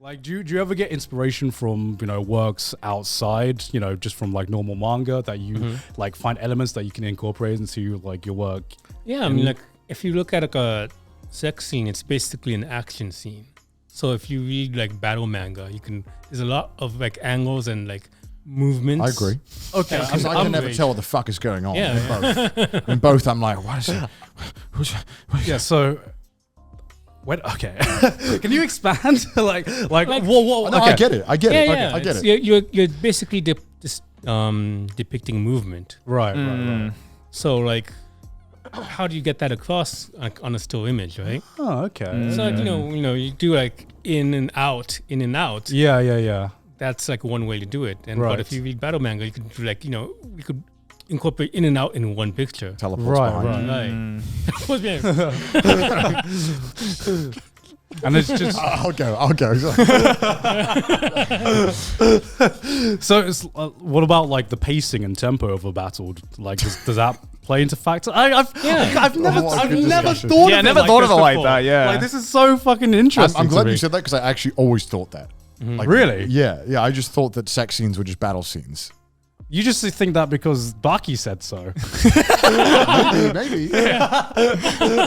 Like, do you ever get inspiration from, works outside, just from like normal manga that you like find elements that you can incorporate into like your work? Yeah, I mean, like if you look at like a sex scene, it's basically an action scene. So if you read like battle manga, there's a lot of like angles and like movements. I agree. Okay, I can never tell what the fuck is going on. Yeah. In both, I'm like, what is it? Yeah, so... Okay. Can you expand? like, whoa. No, Okay. I get it. I get it. Yeah. I get it. You're basically depicting movement. Right. So like, how do you get that across on a still image, right? Oh, okay. So like, you do like in and out. Yeah. That's like one way to do it. And Right. but if you read battle manga, you could do like, you could incorporate in and out in one picture. Teleports behind. Right. And it's just... I'll go. So it's what about like the pacing and tempo of a battle? Like, does that play into factor? I've never thought of it like that. Yeah, like this is so fucking interesting. I'm glad to you me. said that because I actually always thought that. Like, Really? Yeah. I just thought that sex scenes were just battle scenes. You just think that because Baki said so. Maybe.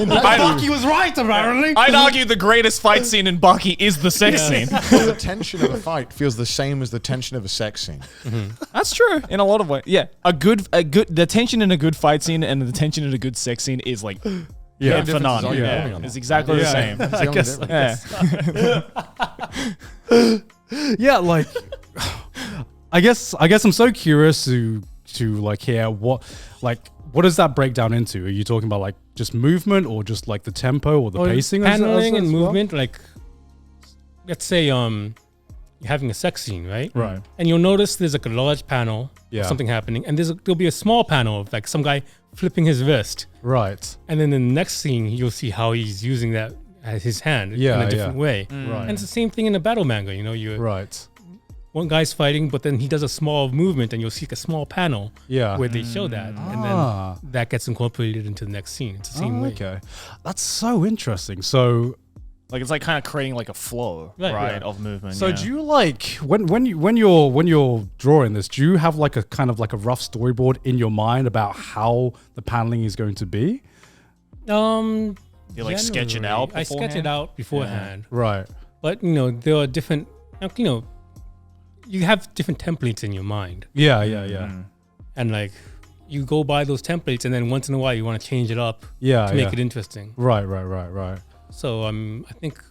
Baki was right, apparently. I'd argue the greatest fight scene in Baki is the sex scene. The tension of a fight feels the same as the tension of a sex scene. That's true in a lot of ways. Yeah, the tension in a good fight scene and the tension in a good sex scene is like head for none. It's exactly the same. Yeah, like I guess I'm so curious to like hear what does that break down into? Are you talking about like just movement or just like the tempo or the pacing? Handling and movement, like let's say you're having a sex scene, right? Right. And you'll notice there's like a large panel of something happening, and there'll be a small panel of like some guy flipping his wrist. Right. And then in the next scene, you'll see how he's using that as his hand in a different way. Right. And it's the same thing in a battle manga, you're Right. one guy's fighting, but then he does a small movement and you'll see like a small panel where they show that. And then that gets incorporated into the next scene. It's the same way. Okay. That's so interesting. So Like it's like kind of creating like a flow, right, of movement. So do you like when you're drawing this, do you have like a kind of like a rough storyboard in your mind about how the paneling is going to be? You like sketch it out beforehand? I sketch it out beforehand. Right. But there are different you have different templates in your mind. Yeah. And like you go by those templates and then once in a while you want to change it up to make it interesting. Right. So I think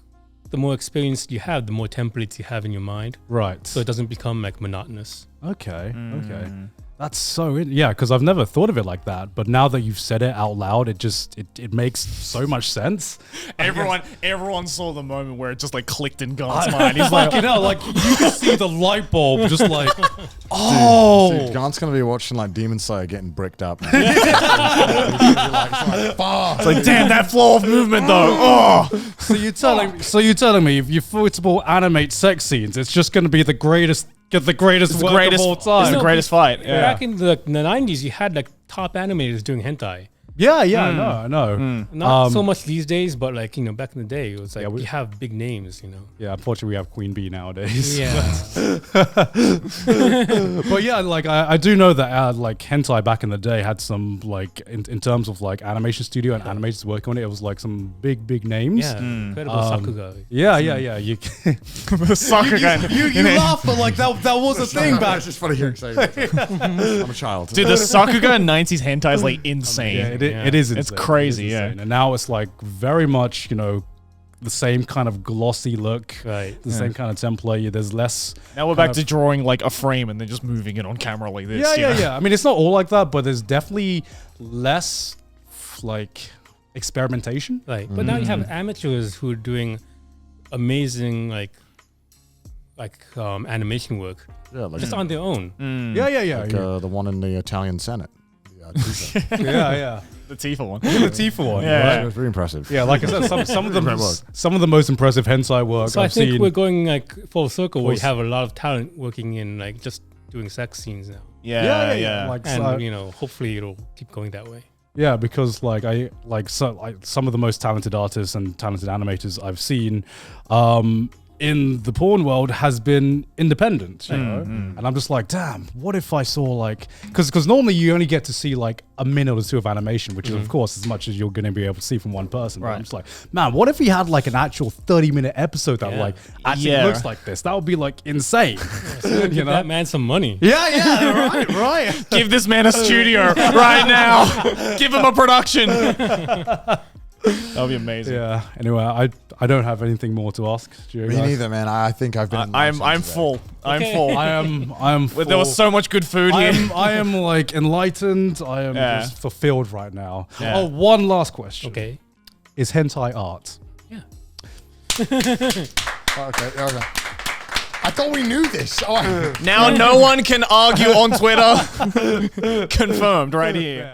the more experience you have, the more templates you have in your mind. Right. So it doesn't become like monotonous. Okay. That's so because I've never thought of it like that, but now that you've said it out loud, it makes so much sense. Everyone saw the moment where it just like clicked in Gant's mind. He's like, like you can see the light bulb just like, Dude, Gant's gonna be watching like Demon Slayer getting bricked up. It's like, damn, that flow of movement though. Oh, So you're telling me if you football animate sex scenes, it's just gonna be the greatest work of all time. It's the greatest fight. Yeah. Back in the 90s, you had like top animators doing hentai. Yeah, I know. Not so much these days, but like, back in the day, it was like we have big names, Yeah, unfortunately, we have Queen Bee nowadays. Yeah. But yeah, like I do know that like hentai back in the day had some like in terms of like animation studio and animators working on it, it was like some big names. Yeah, incredible Sakuga. Yeah. You Sakuga. you laugh, but like that was a thing back. It's just funny hearing say that. I'm a child. Dude, the Sakuga 90s hentai is like insane. It is insane. It's crazy, It is yeah. insane. And now it's like very much, the same kind of glossy look, Right. the same kind of template. There's less. Now we're back to drawing like a frame and then just moving it on camera like this. Yeah. I mean, it's not all like that, but there's definitely less like experimentation. Right. But now you have amateurs who are doing amazing animation work just on their own. Yeah. Like, the one in the Italian Senate. Yeah. The Tifa one. The Tifa one. Yeah. Right? It was very impressive. Yeah, like I said, some of the most impressive hentai work So I've I think seen. we're going like full circle where you have a lot of talent working in like just doing sex scenes now. Yeah. Like, And hopefully it'll keep going that way. Yeah, because some of the most talented artists and talented animators I've seen, in the porn world has been independent, you know? And I'm just like, damn, what if I saw like, because normally you only get to see like a minute or two of animation, which is of course as much as you're going to be able to see from one person. But I'm just like, man, what if we had like an actual 30-minute episode that like actually looks like this? That would be like insane. You know, that man some money. Yeah, right. Give this man a studio right now. Give him a production. That would be amazing. Yeah. Anyway, I don't have anything more to ask. Me neither, man. I think I've been. I'm full. I'm full. I am. Full. There was so much good food here. I am like enlightened. I am just fulfilled right now. Yeah. Oh, one last question. Okay. Is hentai art? Yeah. Okay. I thought we knew this. Now no one can argue on Twitter. Confirmed right here.